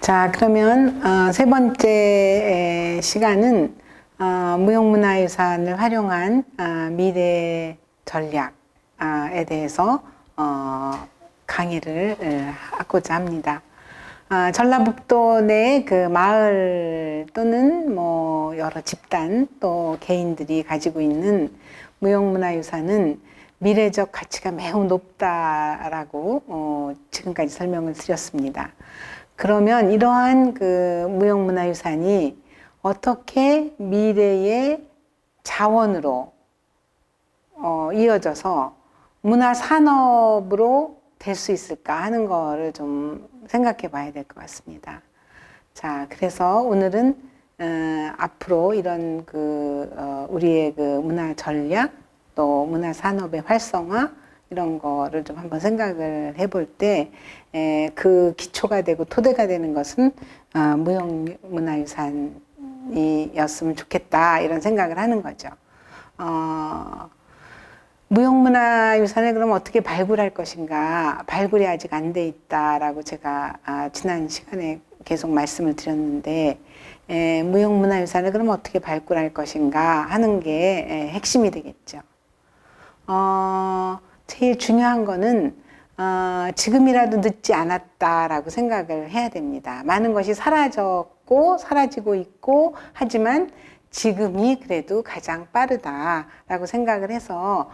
자, 그러면 세 번째 시간은 무형문화유산을 활용한 미래 전략에 대해서 강의를 하고자 합니다. 전라북도 내 그 마을 또는 뭐 여러 집단 또 개인들이 가지고 있는 무형문화유산은 미래적 가치가 매우 높다라고 지금까지 설명을 드렸습니다. 그러면 이러한 그 무형문화유산이 어떻게 미래의 자원으로 이어져서 문화산업으로 될 수 있을까 하는 거를 좀 생각해 봐야 될 것 같습니다. 자, 그래서 오늘은 앞으로 이런 우리의 그 문화 전략 또 문화 산업의 활성화 이런 거를 좀 한번 생각을 해볼 때 그 기초가 되고 토대가 되는 것은 무형문화유산이었으면 좋겠다 이런 생각을 하는 거죠. 무형문화유산을 그럼 어떻게 발굴할 것인가, 발굴이 아직 안 돼 있다라고 제가 지난 시간에 계속 말씀을 드렸는데 무형문화유산을 그럼 어떻게 발굴할 것인가 하는 게 핵심이 되겠죠. 제일 중요한 거는 지금이라도 늦지 않았다라고 생각을 해야 됩니다. 많은 것이 사라졌고 사라지고 있고 하지만 지금이 그래도 가장 빠르다라고 생각을 해서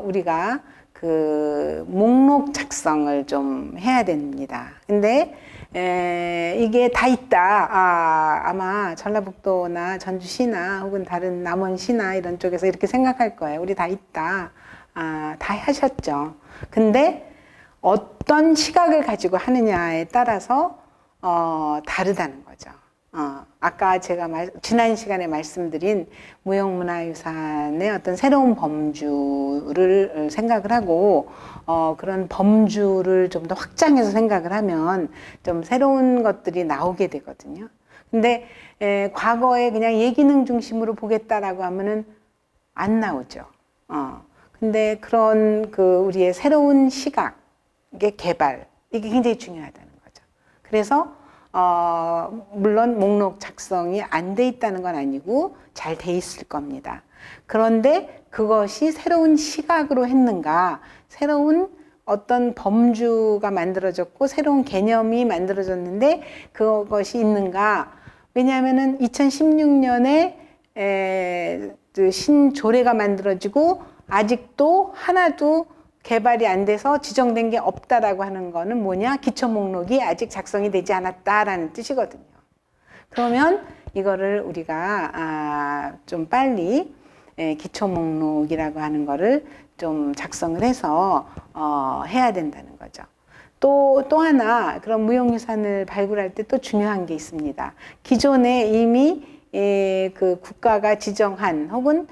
우리가 그 목록 작성을 좀 해야 됩니다. 근데 이게 다 있다. 아마 전라북도나 전주시나 혹은 다른 남원시나 이런 쪽에서 이렇게 생각할 거예요. 우리 다 있다. 다 하셨죠. 근데 어떤 시각을 가지고 하느냐에 따라서 다르다는 거죠. 아까 제가 지난 시간에 말씀드린 무형문화유산의 어떤 새로운 범주를 생각을 하고 그런 범주를 좀 더 확장해서 생각을 하면 좀 새로운 것들이 나오게 되거든요. 근데 과거에 그냥 예기능 중심으로 보겠다라고 하면은 안 나오죠. 근데 그런 우리의 새로운 시각의 개발, 이게 굉장히 중요하다는 거죠. 그래서 물론 목록 작성이 안 돼 있다는 건 아니고 잘 돼 있을 겁니다. 그런데 그것이 새로운 시각으로 했는가, 새로운 어떤 범주가 만들어졌고 새로운 개념이 만들어졌는데 그것이 있는가. 왜냐하면은 2016년에 신조례가 만들어지고 아직도 하나도 개발이 안 돼서 지정된 게 없다라고 하는 거는 뭐냐? 기초 목록이 아직 작성이 되지 않았다라는 뜻이거든요. 그러면 이거를 우리가 좀 빨리 기초 목록이라고 하는 거를 좀 작성을 해서 해야 된다는 거죠. 또 하나 그런 무형유산을 발굴할 때 또 중요한 게 있습니다. 기존에 이미 그 국가가 지정한 혹은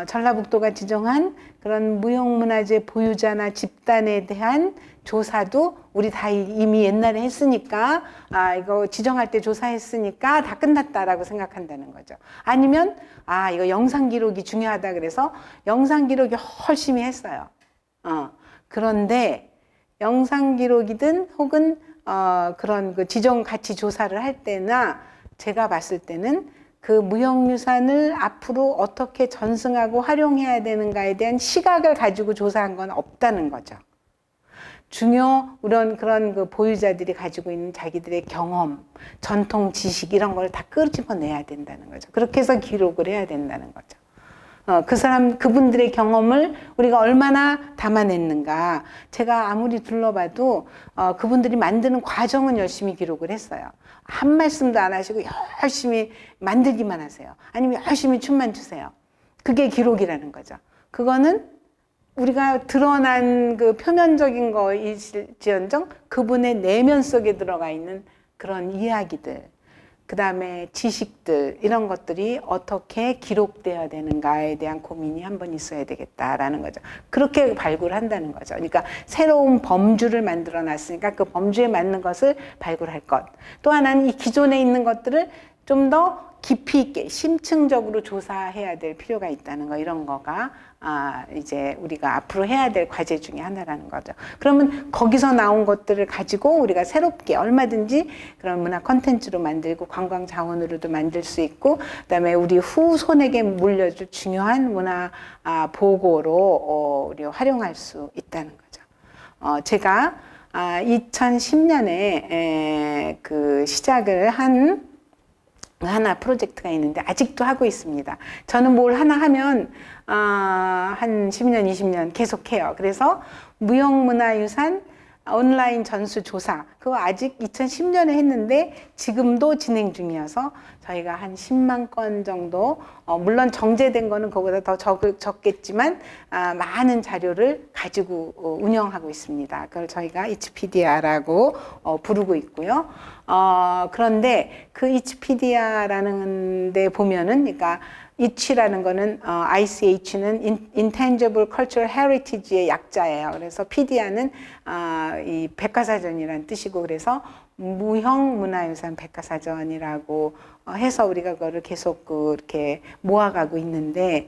전라북도가 지정한 그런 무형문화재 보유자나 집단에 대한 조사도 우리 다 이미 옛날에 했으니까 이거 지정할 때 조사했으니까 다 끝났다라고 생각한다는 거죠. 아니면 이거 영상 기록이 중요하다 그래서 영상 기록이 열심히 했어요. 그런데 영상 기록이든 혹은 그런 그 지정 가치 조사를 할 때나 제가 봤을 때는 그 무형유산을 앞으로 어떻게 전승하고 활용해야 되는가에 대한 시각을 가지고 조사한 건 없다는 거죠. 그런 그 보유자들이 가지고 있는 자기들의 경험, 전통 지식 이런 걸 다 끄집어내야 된다는 거죠. 그렇게 해서 기록을 해야 된다는 거죠. 그분들의 경험을 우리가 얼마나 담아냈는가. 제가 아무리 둘러봐도 그분들이 만드는 과정은 열심히 기록을 했어요. 한 말씀도 안 하시고 열심히 만들기만 하세요. 아니면 열심히 춤만 추세요. 그게 기록이라는 거죠. 그거는 우리가 드러난 그 표면적인 거일지언정 그분의 내면 속에 들어가 있는 그런 이야기들, 그 다음에 지식들 이런 것들이 어떻게 기록되어야 되는가에 대한 고민이 한번 있어야 되겠다라는 거죠. 그렇게 발굴한다는 거죠. 그러니까 새로운 범주를 만들어 놨으니까 그 범주에 맞는 것을 발굴할 것. 또 하나는 이 기존에 있는 것들을 좀 더 깊이 있게 심층적으로 조사해야 될 필요가 있다는 거, 이런 거가 이제 우리가 앞으로 해야 될 과제 중에 하나라는 거죠. 그러면 거기서 나온 것들을 가지고 우리가 새롭게 얼마든지 그런 문화 콘텐츠로 만들고 관광 자원으로도 만들 수 있고, 그다음에 우리 후손에게 물려줄 중요한 문화 보고로 우리 활용할 수 있다는 거죠. 제가 2010년에 그 시작을 한 하나 프로젝트가 있는데 아직도 하고 있습니다. 저는 뭘 하나 하면 한 10년, 20년 계속 해요. 그래서 무형문화유산 온라인 전수조사, 그거 아직 2010년에 했는데 지금도 진행 중이어서 저희가 한 10만 건 정도, 물론 정제된 거는 그거보다 더 적겠지만 많은 자료를 가지고 운영하고 있습니다. 그걸 저희가 이치피디아라고 부르고 있고요. 그런데 그 이치피디아라는 데 보면은, 그러니까 이치라는 거는 ICH는 Intangible Cultural Heritage의 약자예요. 그래서 피디아는 이 백과사전이라는 뜻이고, 그래서 무형문화유산 백과사전이라고 해서 우리가 그거를 계속 이렇게 모아가고 있는데,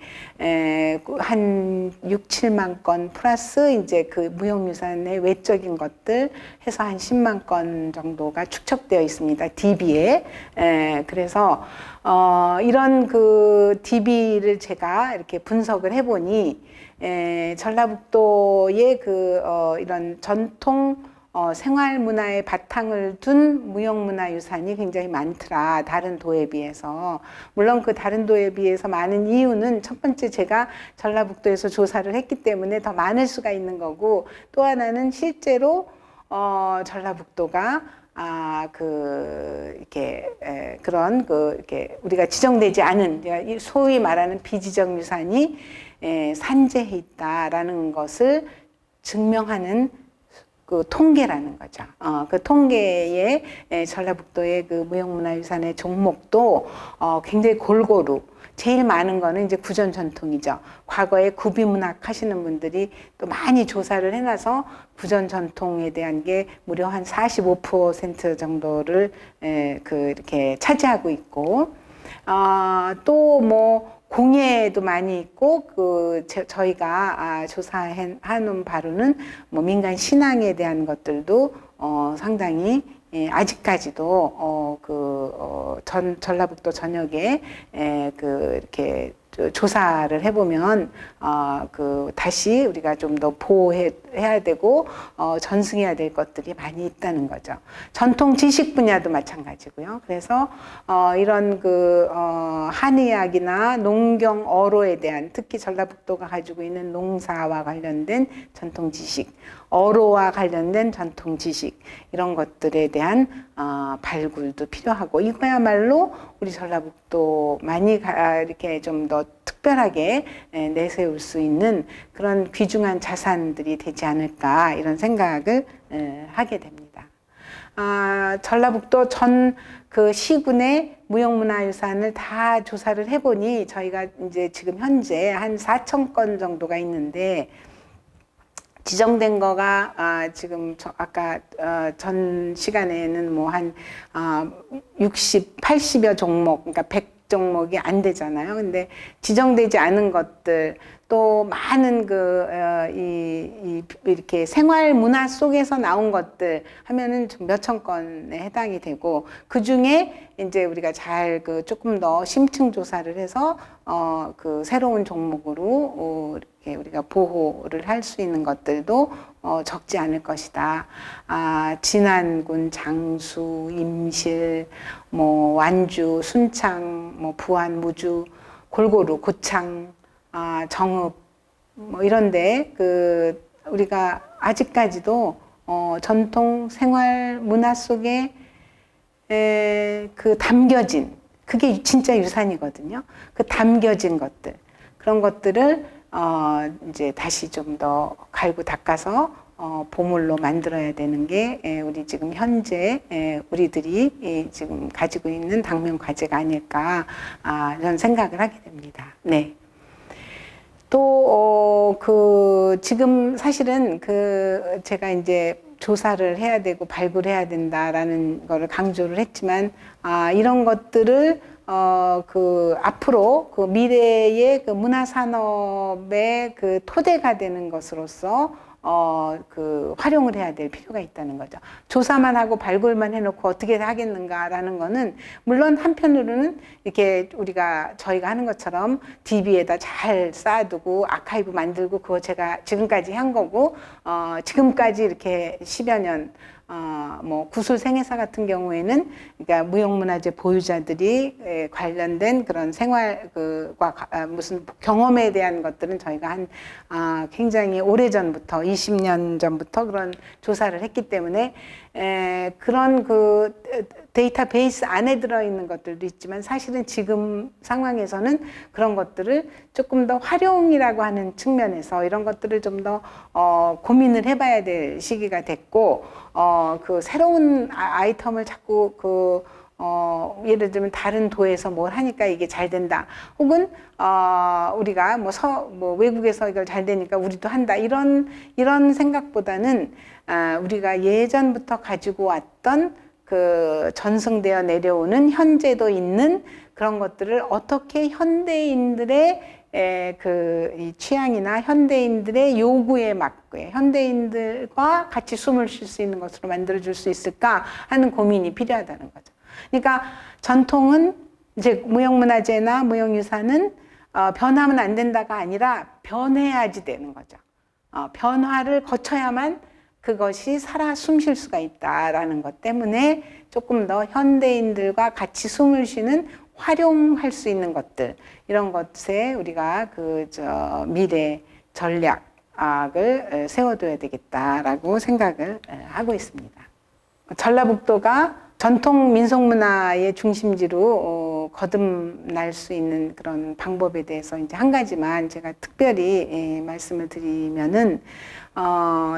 한 6, 7만 건 플러스 이제 그 무형유산의 외적인 것들 해서 한 10만 건 정도가 축적되어 있습니다. DB에. 그래서 이런 그 DB를 제가 이렇게 분석을 해보니, 전라북도의 이런 전통 생활 문화의 바탕을 둔 무형문화유산이 굉장히 많더라, 다른 도에 비해서. 물론 그 다른 도에 비해서 많은 이유는 첫 번째, 제가 전라북도에서 조사를 했기 때문에 더 많을 수가 있는 거고, 또 하나는 실제로 전라북도가 이렇게 우리가 지정되지 않은, 소위 말하는 비지정 유산이 산재해 있다라는 것을 증명하는 그 통계라는 거죠. 그 통계에 전라북도의 그 무형문화유산의 종목도 굉장히 골고루, 제일 많은 거는 이제 구전 전통이죠. 과거에 구비문학 하시는 분들이 또 많이 조사를 해놔서 구전 전통에 대한 게 무려 한 45% 정도를 이렇게 차지하고 있고, 또 뭐 공예도 많이 있고, 저희가 조사한 바로는 뭐 민간 신앙에 대한 것들도 상당히 아직까지도 전라북도 전역에 이렇게 조사를 해보면 다시 우리가 좀 더 보호해야 되고 전승해야 될 것들이 많이 있다는 거죠. 전통 지식 분야도 마찬가지고요. 그래서 이런 한의학이나 농경 어로에 대한, 특히 전라북도가 가지고 있는 농사와 관련된 전통 지식, 어로와 관련된 전통 지식, 이런 것들에 대한 발굴도 필요하고, 이거야말로 우리 전라북도만이 이렇게 좀 더 특별하게 내세울 수 있는 그런 귀중한 자산들이 되지 않을까, 이런 생각을 하게 됩니다. 전라북도 전 그 시군의 무형문화유산을 다 조사를 해보니 저희가 이제 지금 현재 한 4천 건 정도가 있는데, 지정된 거가 지금 아까 전 시간에는 뭐 한 60, 80여 종목, 그러니까 100종목이 안 되잖아요. 근데 지정되지 않은 것들, 또 많은 이렇게 생활 문화 속에서 나온 것들 하면은 몇천 건에 해당이 되고, 그 중에 이제 우리가 잘 조금 더 심층 조사를 해서 새로운 종목으로 이렇게 우리가 보호를 할 수 있는 것들도 적지 않을 것이다. 진안군, 장수, 임실, 뭐 완주, 순창, 뭐 부안, 무주, 골고루, 고창, 정읍, 뭐 이런데 우리가 아직까지도 전통 생활 문화 속에 담겨진, 그게 진짜 유산이거든요. 그 담겨진 것들, 그런 것들을 이제 다시 좀 더 갈고 닦아서 보물로 만들어야 되는 게 우리 지금 현재 우리들이 지금 가지고 있는 당면 과제가 아닐까, 이런 생각을 하게 됩니다. 네. 또 지금 사실은 제가 이제 조사를 해야 되고 발굴해야 된다라는 거를 강조를 했지만, 이런 것들을 그 앞으로 그 미래의 그 문화산업의 그 토대가 되는 것으로서 그 활용을 해야 될 필요가 있다는 거죠. 조사만 하고 발굴만 해놓고 어떻게 하겠는가라는 거는 물론 한편으로는 이렇게 저희가 하는 것처럼 DB에다 잘 쌓아두고 아카이브 만들고 그거 제가 지금까지 한 거고 지금까지 이렇게 10여 년 뭐 구술 생애사 같은 경우에는 그러니까 무형문화재 보유자들이 관련된 그런 생활 무슨 경험에 대한 것들은 저희가 굉장히 오래 전부터 20년 전부터 그런 조사를 했기 때문에 그런 그 데이터베이스 안에 들어있는 것들도 있지만 사실은 지금 상황에서는 그런 것들을 조금 더 활용이라고 하는 측면에서 이런 것들을 좀 더 고민을 해봐야 될 시기가 됐고 그 새로운 아이템을 자꾸 예를 들면 다른 도에서 뭘 하니까 이게 잘 된다. 혹은 우리가 뭐 외국에서 이걸 잘 되니까 우리도 한다. 이런 생각보다는 우리가 예전부터 가지고 왔던 그 전승되어 내려오는 현재도 있는 그런 것들을 어떻게 현대인들의 이 취향이나 현대인들의 요구에 맞게 현대인들과 같이 숨을 쉴 수 있는 것으로 만들어줄 수 있을까 하는 고민이 필요하다는 거죠. 그러니까 전통은 이제 무형문화재나 무형유산은 변하면 안 된다가 아니라 변해야지 되는 거죠. 변화를 거쳐야만 그것이 살아 숨쉴 수가 있다라는 것 때문에 조금 더 현대인들과 같이 숨을 쉬는 활용할 수 있는 것들 이런 것에 우리가 미래 전략을 세워둬야 되겠다라고 생각을 하고 있습니다. 전라북도가 전통 민속문화의 중심지로 거듭날 수 있는 그런 방법에 대해서 이제 한 가지만 제가 특별히 말씀을 드리면은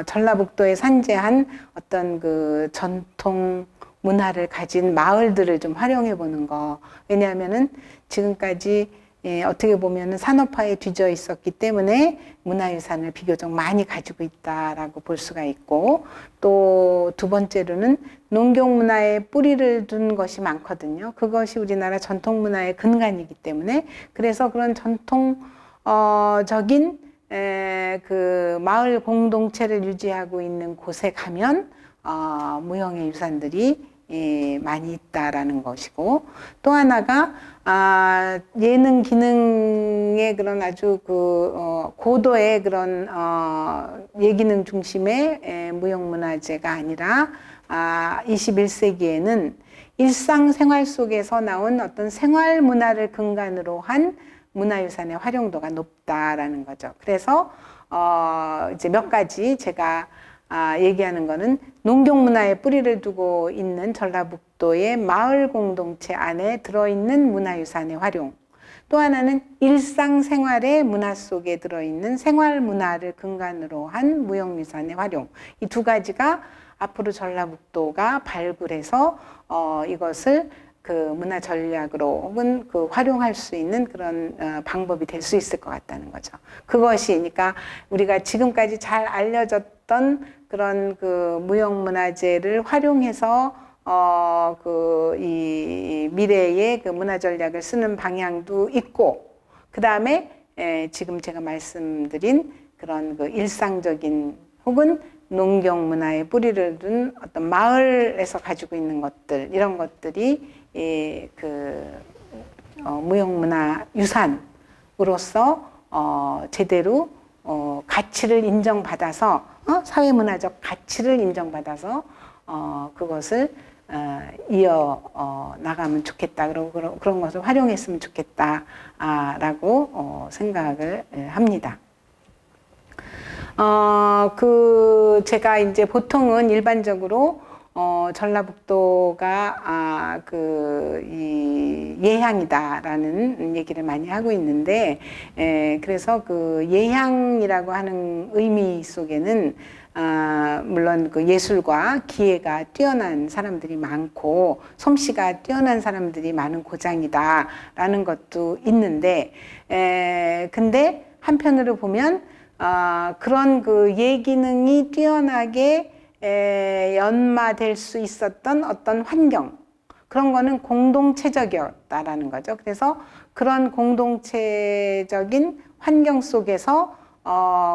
전라북도에 산재한 어떤 그 전통 문화를 가진 마을들을 좀 활용해 보는 거. 왜냐하면은 지금까지 어떻게 보면은 산업화에 뒤져 있었기 때문에 문화유산을 비교적 많이 가지고 있다라고 볼 수가 있고, 또 두 번째로는 농경문화에 뿌리를 둔 것이 많거든요. 그것이 우리나라 전통문화의 근간이기 때문에, 그래서 그런 전통적인 그 마을 공동체를 유지하고 있는 곳에 가면 무형의 유산들이 많이 있다라는 것이고, 또 하나가 예능 기능의 그런 아주 고도의 그런 예기능 중심의 무형문화재가 아니라 21세기에는 일상생활 속에서 나온 어떤 생활 문화를 근간으로 한 문화유산의 활용도가 높다라는 거죠. 그래서 이제 몇 가지 제가 얘기하는 거는 농경문화에 뿌리를 두고 있는 전라북도의 마을 공동체 안에 들어있는 문화유산의 활용, 또 하나는 일상생활의 문화 속에 들어있는 생활문화를 근간으로 한 무형유산의 활용, 이 두 가지가 앞으로 전라북도가 발굴해서 이것을 그 문화 전략으로 혹은 그 활용할 수 있는 그런 방법이 될 수 있을 것 같다는 거죠. 그것이 그러니까 우리가 지금까지 잘 알려졌던 그런 그 무형문화재를 활용해서 이 미래의 그 문화 전략을 쓰는 방향도 있고, 그 다음에 지금 제가 말씀드린 그런 그 일상적인 혹은 농경 문화에 뿌리를 둔 어떤 마을에서 가지고 있는 것들, 이런 것들이 무형문화 유산으로서 제대로 가치를 인정받아서 사회문화적 가치를 인정받아서 그것을 이어 나가면 좋겠다. 그런 것을 활용했으면 좋겠다라고 생각을 합니다. 제가 이제 보통은 일반적으로 전라북도가 이 예향이다라는 얘기를 많이 하고 있는데, 그래서 그 예향이라고 하는 의미 속에는 물론 그 예술과 기회가 뛰어난 사람들이 많고 솜씨가 뛰어난 사람들이 많은 고장이다라는 것도 있는데, 근데 한편으로 보면 그런 그 예기능이 뛰어나게 연마될 수 있었던 어떤 환경, 그런 거는 공동체적이었다라는 거죠. 그래서 그런 공동체적인 환경 속에서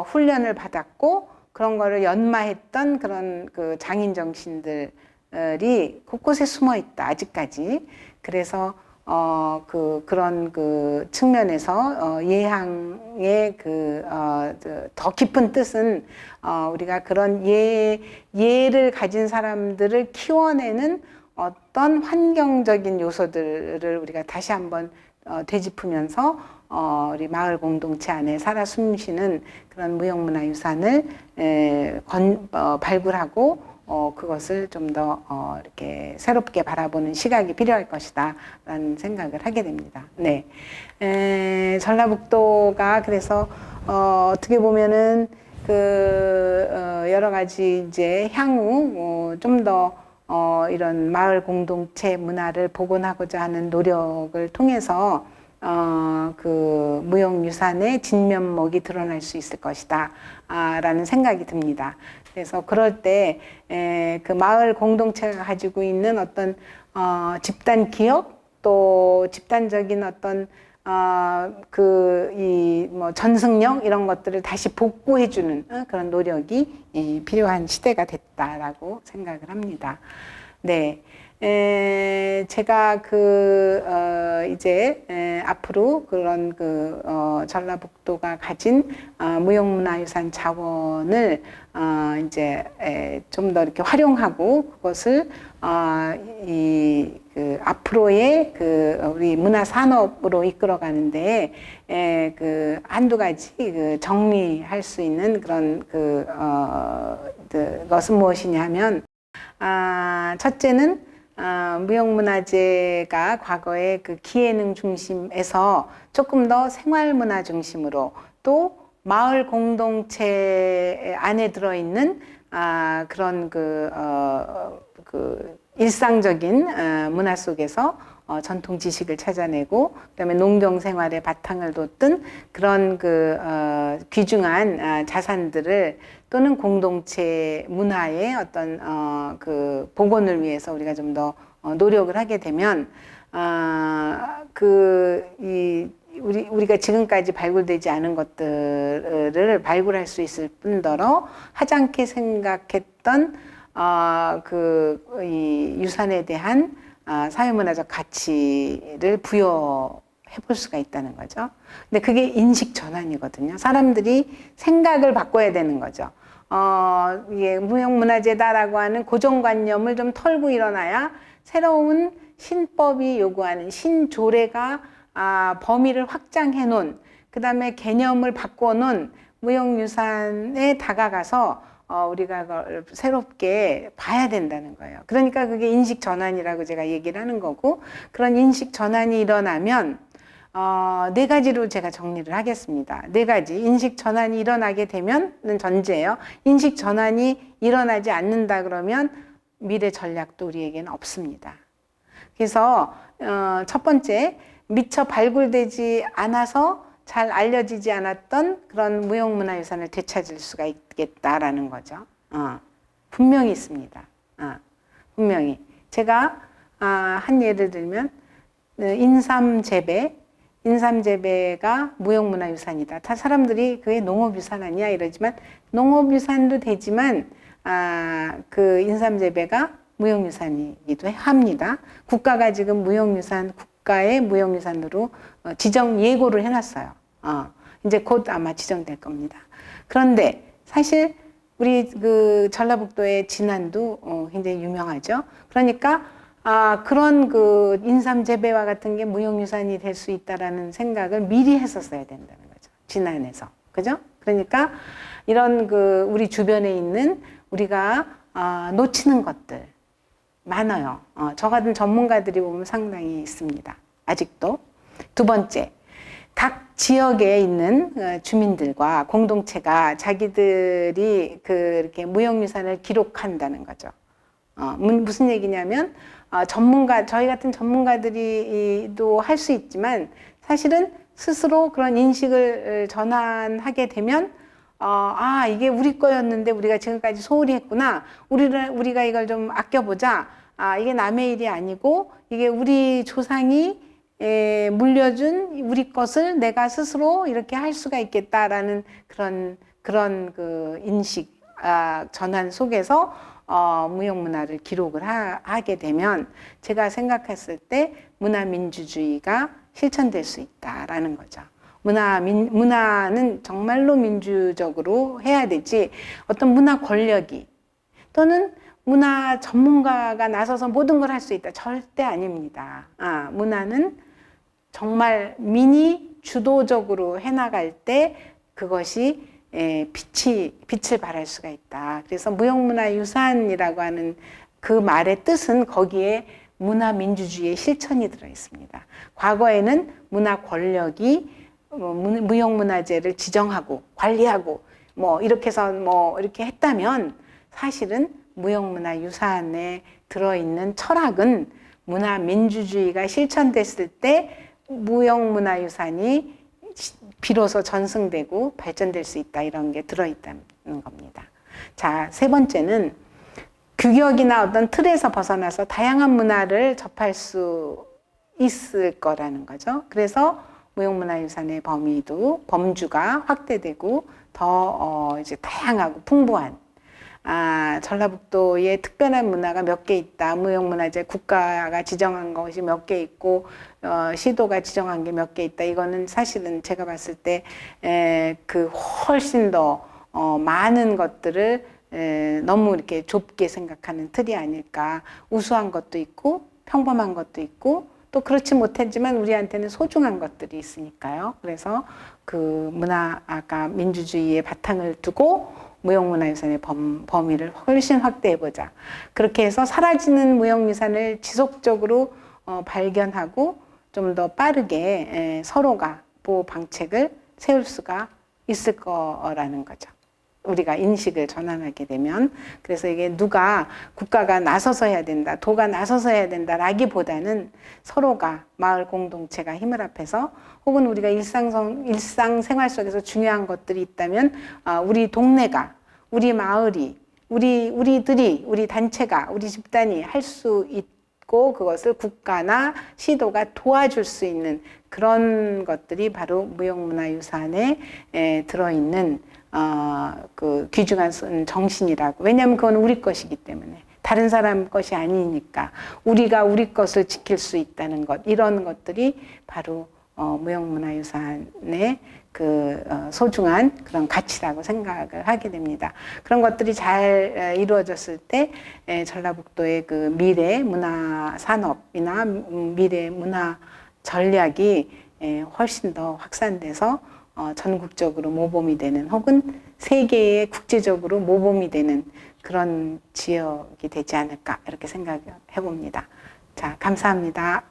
훈련을 받았고 그런 거를 연마했던 그런 그 장인 정신들이 곳곳에 숨어 있다, 아직까지. 그래서 그런 그 측면에서 예항의 더 깊은 뜻은 우리가 그런 예를 가진 사람들을 키워내는 어떤 환경적인 요소들을 우리가 다시 한번 되짚으면서 우리 마을 공동체 안에 살아 숨쉬는 그런 무형문화유산을 발굴하고 그것을 좀 더 이렇게 새롭게 바라보는 시각이 필요할 것이다 라는 생각을 하게 됩니다. 네, 전라북도가 그래서 어떻게 보면은 여러 가지 이제 향후 좀 더 이런 마을 공동체 문화를 복원하고자 하는 노력을 통해서 그 무형유산의 진면목이 드러날 수 있을 것이다 라는 생각이 듭니다. 그래서 그럴 때 그 마을 공동체가 가지고 있는 어떤 집단 기억 또 집단적인 어떤 뭐 전승력 이런 것들을 다시 복구해주는 그런 노력이 필요한 시대가 됐다라고 생각을 합니다. 네. 제가 이제 앞으로 그런 전라북도가 가진 무형문화유산 자원을 이제 좀 더 이렇게 활용하고 그것을 앞으로의 우리 문화산업으로 이끌어가는데 한두 가지 정리할 수 있는 그런 것은 무엇이냐 하면 첫째는 무형문화재가 과거의 그 기예능 중심에서 조금 더 생활문화 중심으로 또 마을 공동체 안에 들어있는 그런 일상적인 문화 속에서 전통 지식을 찾아내고 그다음에 농경 생활의 바탕을 뒀던 그런 귀중한 자산들을 또는 공동체 문화의 어떤 복원을 위해서 우리가 좀 더 노력을 하게 되면 우리가 지금까지 발굴되지 않은 것들을 발굴할 수 있을 뿐더러 하찮게 생각했던 이 유산에 대한 사회문화적 가치를 부여해 볼 수가 있다는 거죠. 근데 그게 인식 전환이거든요. 사람들이 생각을 바꿔야 되는 거죠. 이게 무형문화재다라고 하는 고정관념을 좀 털고 일어나야 새로운 신법이 요구하는 신조례가 범위를 확장해 놓은 그 다음에 개념을 바꿔 놓은 무형유산에 다가가서 우리가 그걸 새롭게 봐야 된다는 거예요. 그러니까 그게 인식 전환이라고 제가 얘기를 하는 거고 그런 인식 전환이 일어나면 네 가지로 제가 정리를 하겠습니다. 네 가지. 인식 전환이 일어나게 되면은 전제예요. 인식 전환이 일어나지 않는다 그러면 미래 전략도 우리에게는 없습니다. 그래서 첫 번째, 미처 발굴되지 않아서 잘 알려지지 않았던 그런 무형문화유산을 되찾을 수가 있겠다라는 거죠. 분명히 있습니다. 분명히. 제가 한 예를 들면 인삼재배가 무형문화유산이다. 다 사람들이 그게 농업유산 아니야 이러지만 농업유산도 되지만 그 인삼재배가 무형유산이기도 합니다. 국가가 지금 국가의 무형유산으로 지정 예고를 해놨어요. 이제 곧 아마 지정될 겁니다. 그런데 사실 우리 전라북도의 진안도 굉장히 유명하죠. 그러니까 그런 인삼 재배와 같은 게 무형유산이 될 수 있다라는 생각을 미리 했었어야 된다는 거죠. 진안에서. 그죠? 그러니까 이런 우리 주변에 있는 우리가 놓치는 것들 많아요. 저 같은 전문가들이 보면 상당히 있습니다. 아직도. 두 번째, 각 지역에 있는 주민들과 공동체가 자기들이 이렇게 무형유산을 기록한다는 거죠. 무슨 얘기냐면 저희 같은 전문가들이도 할 수 있지만 사실은 스스로 그런 인식을 전환하게 되면 이게 우리 거였는데 우리가 지금까지 소홀히 했구나. 우리가 이걸 좀 아껴보자. 이게 남의 일이 아니고 이게 우리 조상이 물려준 우리 것을 내가 스스로 이렇게 할 수가 있겠다라는 그런 그 인식 전환 속에서 무형문화를 기록을 하게 되면 제가 생각했을 때 문화민주주의가 실천될 수 있다라는 거죠. 문화는 정말로 민주적으로 해야 되지 어떤 문화 권력이 또는 문화 전문가가 나서서 모든 걸 할 수 있다. 절대 아닙니다. 문화는 정말 민이 주도적으로 해나갈 때 그것이 빛을 발할 수가 있다. 그래서 무형문화유산이라고 하는 그 말의 뜻은 거기에 문화민주주의의 실천이 들어 있습니다. 과거에는 문화 권력이 무형문화재를 지정하고 관리하고 뭐 이렇게 해서 뭐 이렇게 했다면 사실은 무형문화유산에 들어있는 철학은 문화민주주의가 실천됐을 때 무형문화유산이 비로소 전승되고 발전될 수 있다 이런 게 들어있다는 겁니다. 자, 세 번째는 규격이나 어떤 틀에서 벗어나서 다양한 문화를 접할 수 있을 거라는 거죠. 그래서 무형문화유산의 범주가 확대되고 더 이제 다양하고 풍부한 전라북도에 특별한 문화가 몇 개 있다. 무형문화재 국가가 지정한 것이 몇 개 있고 시도가 지정한 게 몇 개 있다. 이거는 사실은 제가 봤을 때 그 훨씬 더 많은 것들을 너무 이렇게 좁게 생각하는 틀이 아닐까. 우수한 것도 있고 평범한 것도 있고 또 그렇지 못했지만 우리한테는 소중한 것들이 있으니까요. 그래서 그 아까 민주주의의 바탕을 두고 무형문화유산의 범위를 훨씬 확대해보자. 그렇게 해서 사라지는 무형유산을 지속적으로 발견하고 좀 더 빠르게 서로가 보호 방책을 세울 수가 있을 거라는 거죠. 우리가 인식을 전환하게 되면. 그래서 이게 국가가 나서서 해야 된다, 도가 나서서 해야 된다라기보다는 서로가 마을 공동체가 힘을 합해서 혹은 우리가 일상생활 속에서 중요한 것들이 있다면 우리 동네가, 우리 마을이, 우리 단체가, 우리 집단이 할 수 있고 그것을 국가나 시도가 도와줄 수 있는 그런 것들이 바로 무형문화유산에 들어있는 그 귀중한 정신이라고. 왜냐하면 그건 우리 것이기 때문에. 다른 사람 것이 아니니까 우리가 우리 것을 지킬 수 있다는 것, 이런 것들이 바로 무형문화유산의 그 소중한 그런 가치라고 생각을 하게 됩니다. 그런 것들이 잘 이루어졌을 때 전라북도의 그 미래 문화 산업이나 미래 문화 전략이 훨씬 더 확산돼서 전국적으로 모범이 되는 혹은 세계에 국제적으로 모범이 되는 그런 지역이 되지 않을까 이렇게 생각해 봅니다. 자, 감사합니다.